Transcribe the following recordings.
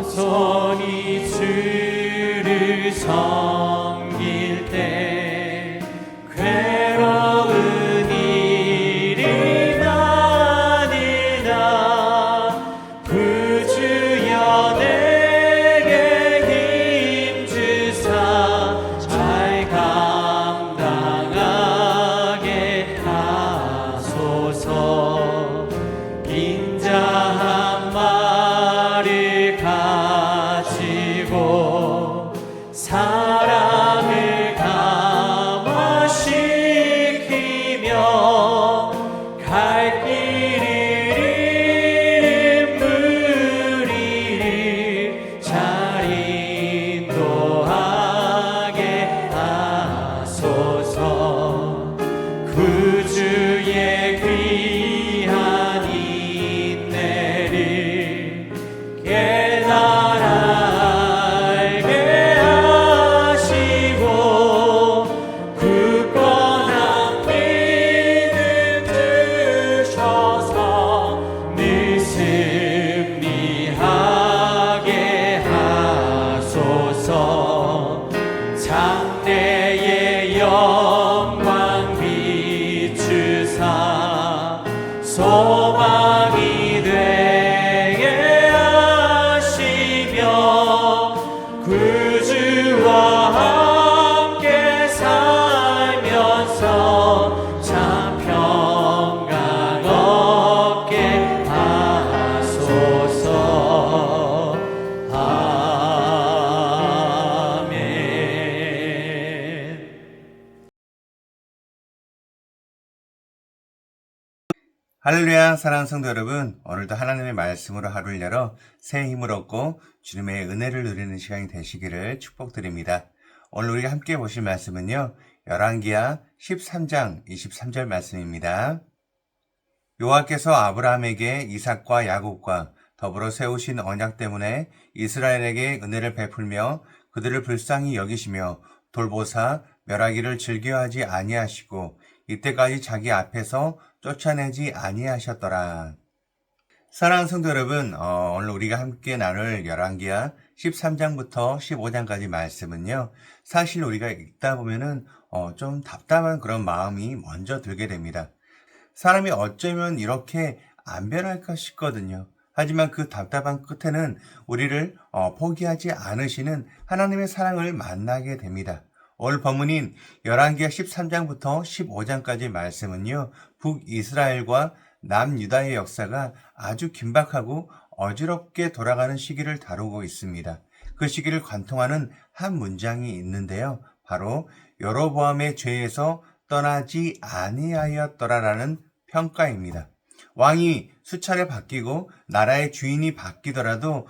겸손히 주를 섬길 때 괴로운 일이 많으나 구주여 내게 힘주사 잘 감당하게 하소서. 인자 한 마리 가지고 사랑을 감화시키며 갈 길을 잃은 무리를 잘 인도하게 하소서. 구주의 귀한 인내를 깨달아 알게 하시고 굳건한 믿음 주셔서 늘 승리하게 하소서. 장래의 영광 비추사 소망이 되게 하시며 구주와 함께 살면서 참 평강 얻게 하소서. 아멘. 할렐루야. 사랑하는 성도 여러분, 오늘도 하나님의 말씀으로 하루를 열어 새 힘을 얻고 주님의 은혜를 누리는 시간이 되시기를 축복드립니다. 오늘 우리가 함께 보실 말씀은요, 열왕기하 13장 23절 말씀입니다. 여호와께서 아브라함에게 이삭과 야곱과 더불어 세우신 언약 때문에 이스라엘에게 은혜를 베풀며 그들을 불쌍히 여기시며 돌보사 멸하기를 즐겨하지 아니하시고 이때까지 자기 앞에서 쫓아내지 아니하셨더라. 사랑하는 성도 여러분, 오늘 우리가 함께 나눌 열왕기하 13장부터 15장까지 말씀은요, 사실 우리가 읽다 보면은 좀 답답한 그런 마음이 먼저 들게 됩니다. 사람이 어쩌면 이렇게 안 변할까 싶거든요. 하지만 그 답답한 끝에는 우리를 포기하지 않으시는 하나님의 사랑을 만나게 됩니다. 오늘 본문인 열왕기하 13장부터 15장까지 말씀은요, 북이스라엘과 남유다의 역사가 아주 긴박하고 어지럽게 돌아가는 시기를 다루고 있습니다. 그 시기를 관통하는 한 문장이 있는데요, 바로 여로보암의 죄에서 떠나지 아니하였더라라는 평가입니다. 왕이 수차례 바뀌고 나라의 주인이 바뀌더라도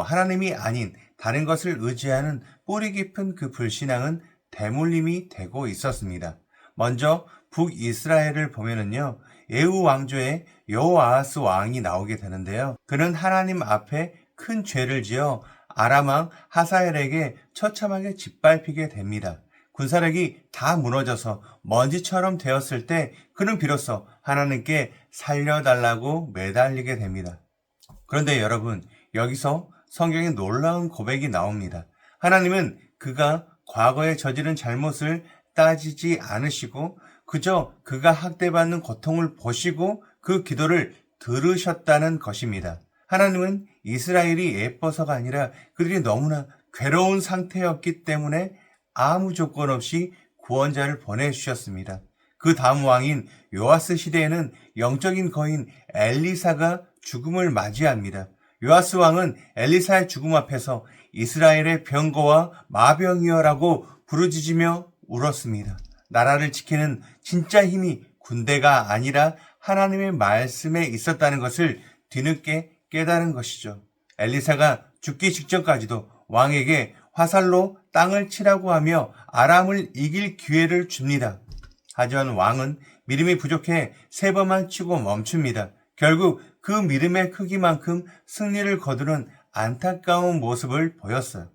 하나님이 아닌 다른 것을 의지하는 뿌리 깊은 그 불신앙은 대물림이 되고 있었습니다. 먼저 북이스라엘을 보면은요, 예후 왕조의 여호아하스 왕이 나오게 되는데요, 그는 하나님 앞에 큰 죄를 지어 아람 왕 하사엘에게 처참하게 짓밟히게 됩니다. 군사력이 다 무너져서 먼지처럼 되었을 때 그는 비로소 하나님께 살려달라고 매달리게 됩니다. 그런데 여러분, 여기서 성경에 놀라운 고백이 나옵니다. 하나님은 그가 과거에 저지른 잘못을 따지지 않으시고 그저 그가 학대받는 고통을 보시고 그 기도를 들으셨다는 것입니다. 하나님은 이스라엘이 예뻐서가 아니라 그들이 너무나 괴로운 상태였기 때문에 아무 조건 없이 구원자를 보내주셨습니다. 그 다음 왕인 요아스 시대에는 영적인 거인 엘리사가 죽음을 맞이합니다. 요아스 왕은 엘리사의 죽음 앞에서 이스라엘의 병거와 마병이여라고 부르짖으며 울었습니다. 나라를 지키는 진짜 힘이 군대가 아니라 하나님의 말씀에 있었다는 것을 뒤늦게 깨달은 것이죠. 엘리사가 죽기 직전까지도 왕에게 화살로 땅을 치라고 하며 아람을 이길 기회를 줍니다. 하지만 왕은 믿음이 부족해 3번만 치고 멈춥니다. 결국 그 믿음의 크기만큼 승리를 거두는 안타까운 모습을 보였어요.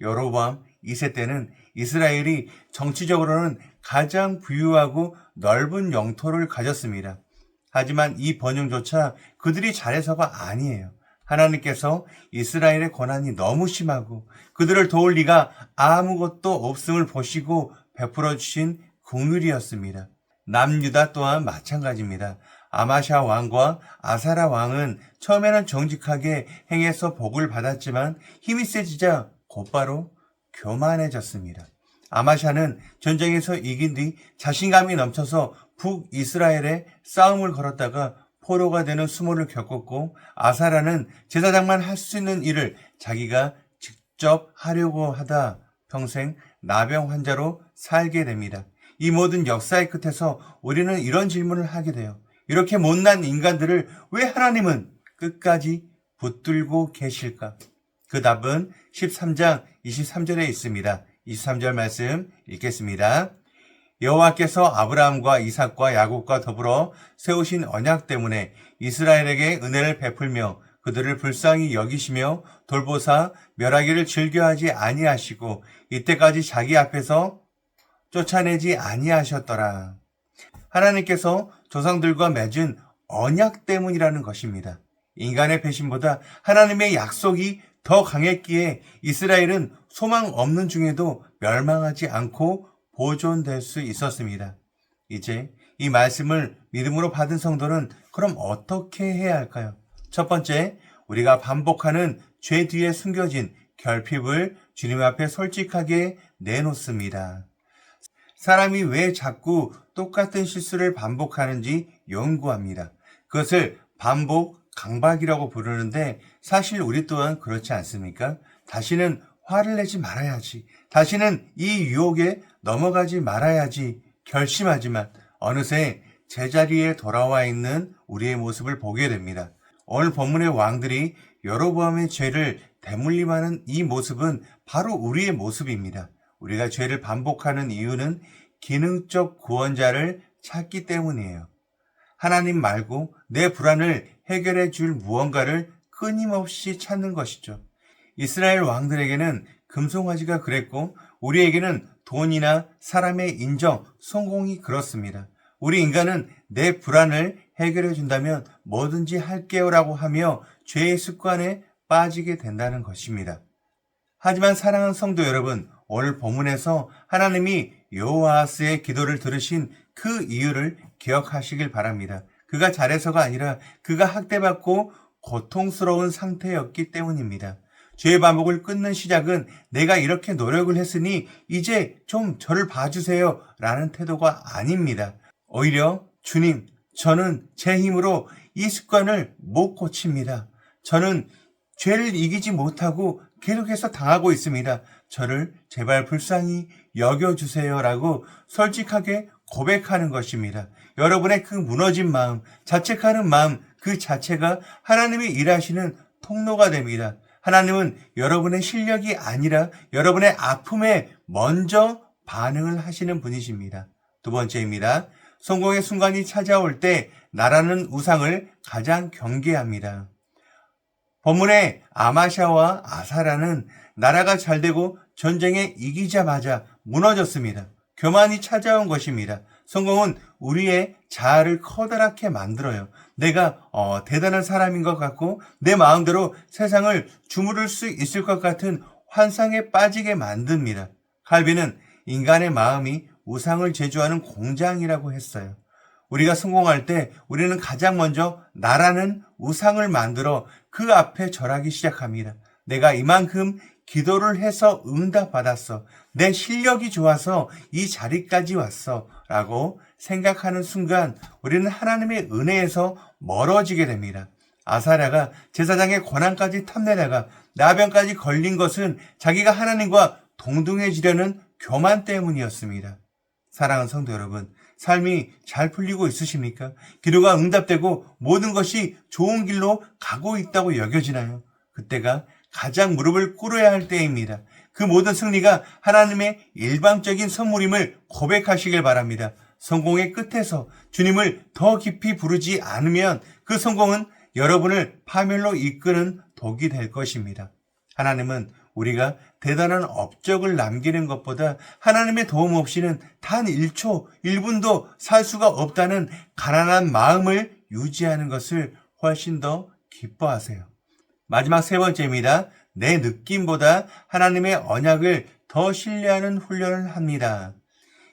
여로보암 2세 때는 이스라엘이 정치적으로는 가장 부유하고 넓은 영토를 가졌습니다. 하지만 이 번영조차 그들이 잘해서가 아니에요. 하나님께서 이스라엘의 고난이 너무 심하고 그들을 도울 리가 아무것도 없음을 보시고 베풀어 주신 긍휼이었습니다. 남유다 또한 마찬가지입니다. 아마샤 왕과 아사랴 왕은 처음에는 정직하게 행해서 복을 받았지만 힘이 세지자 곧바로 교만해졌습니다. 아마샤는 전쟁에서 이긴 뒤 자신감이 넘쳐서 북이스라엘에 싸움을 걸었다가 포로가 되는 수모를 겪었고, 아사랴는 제사장만 할 수 있는 일을 자기가 직접 하려고 하다 평생 나병 환자로 살게 됩니다. 이 모든 역사의 끝에서 우리는 이런 질문을 하게 돼요. 이렇게 못난 인간들을 왜 하나님은 끝까지 붙들고 계실까? 그 답은 13장 23절에 있습니다. 23절 말씀 읽겠습니다. 여호와께서 아브라함과 이삭과 야곱과 더불어 세우신 언약 때문에 이스라엘에게 은혜를 베풀며 그들을 불쌍히 여기시며 돌보사 멸하기를 즐겨하지 아니하시고 이때까지 자기 앞에서 쫓아내지 아니하셨더라. 하나님께서 조상들과 맺은 언약 때문이라는 것입니다. 인간의 배신보다 하나님의 약속이 더 강했기에 이스라엘은 소망 없는 중에도 멸망하지 않고 보존될 수 있었습니다. 이제 이 말씀을 믿음으로 받은 성도는 그럼 어떻게 해야 할까요? 첫 번째, 우리가 반복하는 죄 뒤에 숨겨진 결핍을 주님 앞에 솔직하게 내놓습니다. 사람이 왜 자꾸 똑같은 실수를 반복하는지 연구합니다. 그것을 반복 강박이라고 부르는데 사실 우리 또한 그렇지 않습니까? 다시는 화를 내지 말아야지. 다시는 이 유혹에 넘어가지 말아야지 결심하지만 어느새 제자리에 돌아와 있는 우리의 모습을 보게 됩니다. 오늘 본문의 왕들이 여로보암의 죄를 대물림하는 이 모습은 바로 우리의 모습입니다. 우리가 죄를 반복하는 이유는 기능적 구원자를 찾기 때문이에요. 하나님 말고 내 불안을 해결해 줄 무언가를 끊임없이 찾는 것이죠. 이스라엘 왕들에게는 금송아지가 그랬고 우리에게는 돈이나 사람의 인정, 성공이 그렇습니다. 우리 인간은 내 불안을 해결해 준다면 뭐든지 할게요라고 하며 죄의 습관에 빠지게 된다는 것입니다. 하지만 사랑하는 성도 여러분, 오늘 본문에서 하나님이 여호아스의 기도를 들으신 그 이유를 기억하시길 바랍니다. 그가 잘해서가 아니라 그가 학대받고 고통스러운 상태였기 때문입니다. 죄의 반복을 끊는 시작은 내가 이렇게 노력을 했으니 이제 좀 저를 봐주세요 라는 태도가 아닙니다. 오히려 주님, 저는 제 힘으로 이 습관을 못 고칩니다. 저는 죄를 이기지 못하고 계속해서 당하고 있습니다. 저를 제발 불쌍히 여겨주세요 라고 솔직하게 고백하는 것입니다. 여러분의 그 무너진 마음, 자책하는 마음 그 자체가 하나님이 일하시는 통로가 됩니다. 하나님은 여러분의 실력이 아니라 여러분의 아픔에 먼저 반응을 하시는 분이십니다. 두 번째입니다. 성공의 순간이 찾아올 때 나라는 우상을 가장 경계합니다. 본문의 아마샤와 아사랴는 나라가 잘되고 전쟁에 이기자마자 무너졌습니다. 교만이 찾아온 것입니다. 성공은 우리의 자아를 커다랗게 만들어요. 내가 대단한 사람인 것 같고 내 마음대로 세상을 주무를 수 있을 것 같은 환상에 빠지게 만듭니다. 칼빈은 인간의 마음이 우상을 제조하는 공장이라고 했어요. 우리가 성공할 때 우리는 가장 먼저 나라는 우상을 만들어 그 앞에 절하기 시작합니다. 내가 이만큼 기도를 해서 응답받았어. 내 실력이 좋아서 이 자리까지 왔어. 라고 생각하는 순간 우리는 하나님의 은혜에서 멀어지게 됩니다. 아사랴가 제사장의 권한까지 탐내다가 나병까지 걸린 것은 자기가 하나님과 동등해지려는 교만 때문이었습니다. 사랑하는 성도 여러분, 삶이 잘 풀리고 있으십니까? 기도가 응답되고 모든 것이 좋은 길로 가고 있다고 여겨지나요? 그때가 가장 무릎을 꿇어야 할 때입니다. 그 모든 승리가 하나님의 일방적인 선물임을 고백하시길 바랍니다. 성공의 끝에서 주님을 더 깊이 부르지 않으면 그 성공은 여러분을 파멸로 이끄는 독이 될 것입니다. 하나님은 우리가 대단한 업적을 남기는 것보다 하나님의 도움 없이는 단 1초, 1분도 살 수가 없다는 가난한 마음을 유지하는 것을 훨씬 더 기뻐하세요. 마지막 세 번째입니다. 내 느낌보다 하나님의 언약을 더 신뢰하는 훈련을 합니다.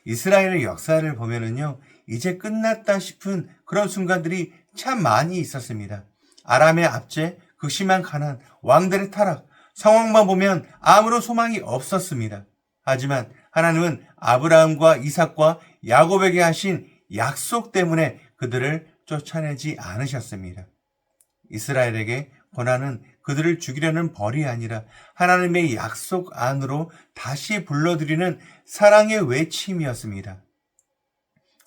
이스라엘의 역사를 보면은요, 이제 끝났다 싶은 그런 순간들이 참 많이 있었습니다. 아람의 압제, 극심한 가난, 왕들의 타락, 상황만 보면 아무런 소망이 없었습니다. 하지만 하나님은 아브라함과 이삭과 야곱에게 하신 약속 때문에 그들을 쫓아내지 않으셨습니다. 이스라엘에게 고난은 그들을 죽이려는 벌이 아니라 하나님의 약속 안으로 다시 불러들이는 사랑의 외침이었습니다.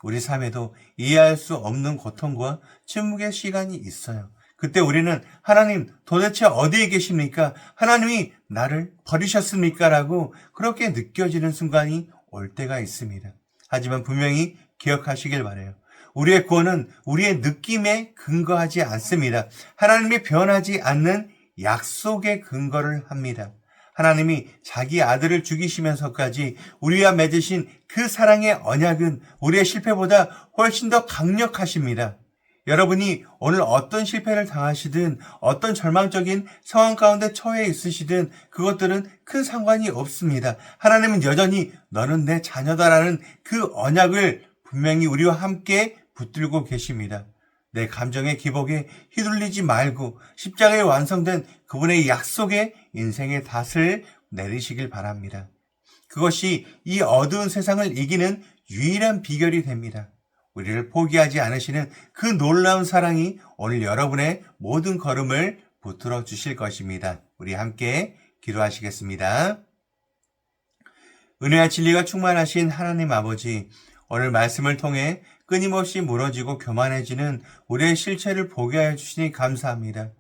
우리 삶에도 이해할 수 없는 고통과 침묵의 시간이 있어요. 그때 우리는 하나님 도대체 어디에 계십니까? 하나님이 나를 버리셨습니까? 라고 그렇게 느껴지는 순간이 올 때가 있습니다. 하지만 분명히 기억하시길 바라요. 우리의 구원은 우리의 느낌에 근거하지 않습니다. 하나님이 변하지 않는 약속에 근거를 합니다. 하나님이 자기 아들을 죽이시면서까지 우리와 맺으신 그 사랑의 언약은 우리의 실패보다 훨씬 더 강력하십니다. 여러분이 오늘 어떤 실패를 당하시든 어떤 절망적인 상황 가운데 처해 있으시든 그것들은 큰 상관이 없습니다. 하나님은 여전히 너는 내 자녀다라는 그 언약을 분명히 우리와 함께 붙들고 계십니다. 내 감정의 기복에 휘둘리지 말고 십자가에 완성된 그분의 약속에 인생의 닷을 내리시길 바랍니다. 그것이 이 어두운 세상을 이기는 유일한 비결이 됩니다. 우리를 포기하지 않으시는 그 놀라운 사랑이 오늘 여러분의 모든 걸음을 붙들어 주실 것입니다. 우리 함께 기도하시겠습니다. 은혜와 진리가 충만하신 하나님 아버지, 오늘 말씀을 통해 끊임없이 무너지고 교만해지는 우리의 실체를 보게 하여 주시니 감사합니다.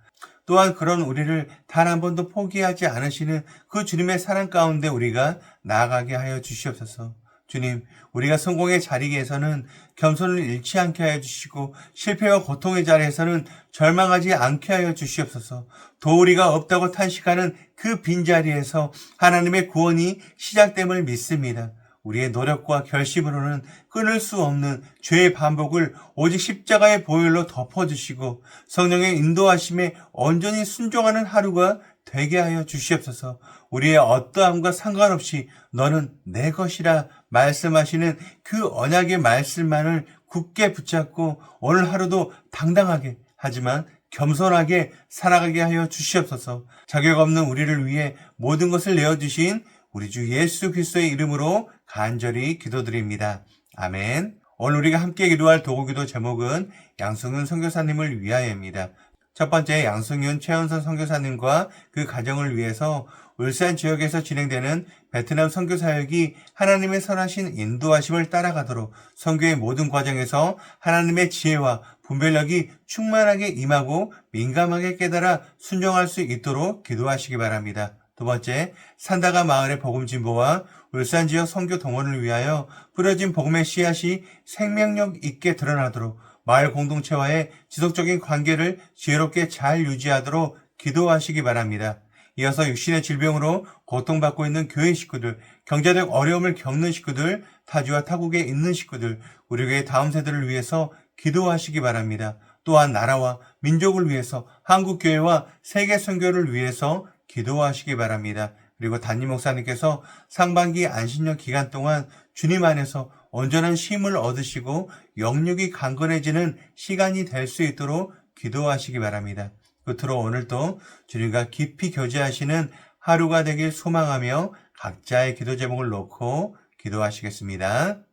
또한 그런 우리를 단 한 번도 포기하지 않으시는 그 주님의 사랑 가운데 우리가 나아가게 하여 주시옵소서. 주님, 우리가 성공의 자리에서는 겸손을 잃지 않게 하여 주시고 실패와 고통의 자리에서는 절망하지 않게 하여 주시옵소서. 도리가 없다고 탄식하는 그 빈자리에서 하나님의 구원이 시작됨을 믿습니다. 우리의 노력과 결심으로는 끊을 수 없는 죄의 반복을 오직 십자가의 보혈로 덮어주시고 성령의 인도하심에 온전히 순종하는 하루가 되게 하여 주시옵소서. 우리의 어떠함과 상관없이 너는 내 것이라 말씀하시는 그 언약의 말씀만을 굳게 붙잡고 오늘 하루도 당당하게 하지만 겸손하게 살아가게 하여 주시옵소서. 자격 없는 우리를 위해 모든 것을 내어주신 우리 주 예수 그리스도의 이름으로 간절히 기도드립니다. 아멘. 오늘 우리가 함께 기도할 도구기도 제목은 양승윤 선교사님을 위하여입니다. 첫 번째, 양승윤 최은선 선교사님과 그 가정을 위해서 울산 지역에서 진행되는 베트남 선교사역이 하나님의 선하신 인도하심을 따라가도록 선교의 모든 과정에서 하나님의 지혜와 분별력이 충만하게 임하고 민감하게 깨달아 순종할 수 있도록 기도하시기 바랍니다. 두 번째, 산다가 마을의 복음 진보와 울산 지역 선교 동원을 위하여 뿌려진 복음의 씨앗이 생명력 있게 드러나도록 마을 공동체와의 지속적인 관계를 지혜롭게 잘 유지하도록 기도하시기 바랍니다. 이어서 육신의 질병으로 고통받고 있는 교회 식구들, 경제적 어려움을 겪는 식구들, 타지와 타국에 있는 식구들, 우리 교회 다음 세대를 위해서 기도하시기 바랍니다. 또한 나라와 민족을 위해서 한국교회와 세계 선교를 위해서 기도하시기 바랍니다. 그리고 담임 목사님께서 상반기 안식년 기간 동안 주님 안에서 온전한 쉼을 얻으시고 영육이 강건해지는 시간이 될 수 있도록 기도하시기 바랍니다. 끝으로 오늘도 주님과 깊이 교제하시는 하루가 되길 소망하며 각자의 기도 제목을 놓고 기도하시겠습니다.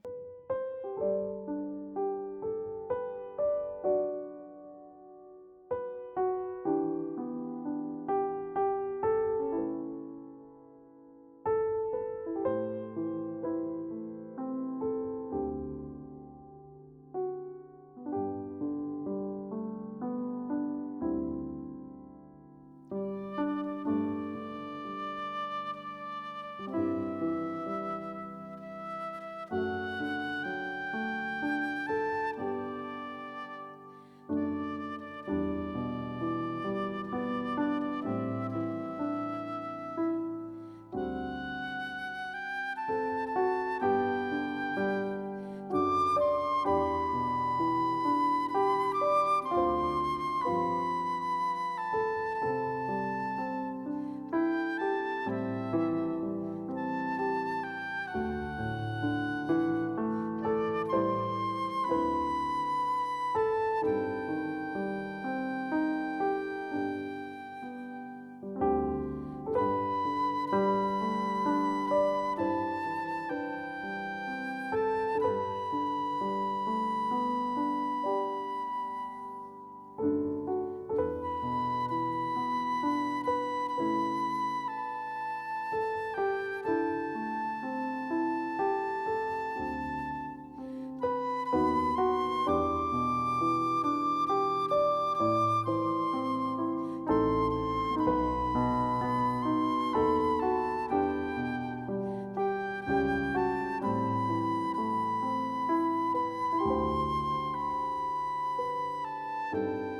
음.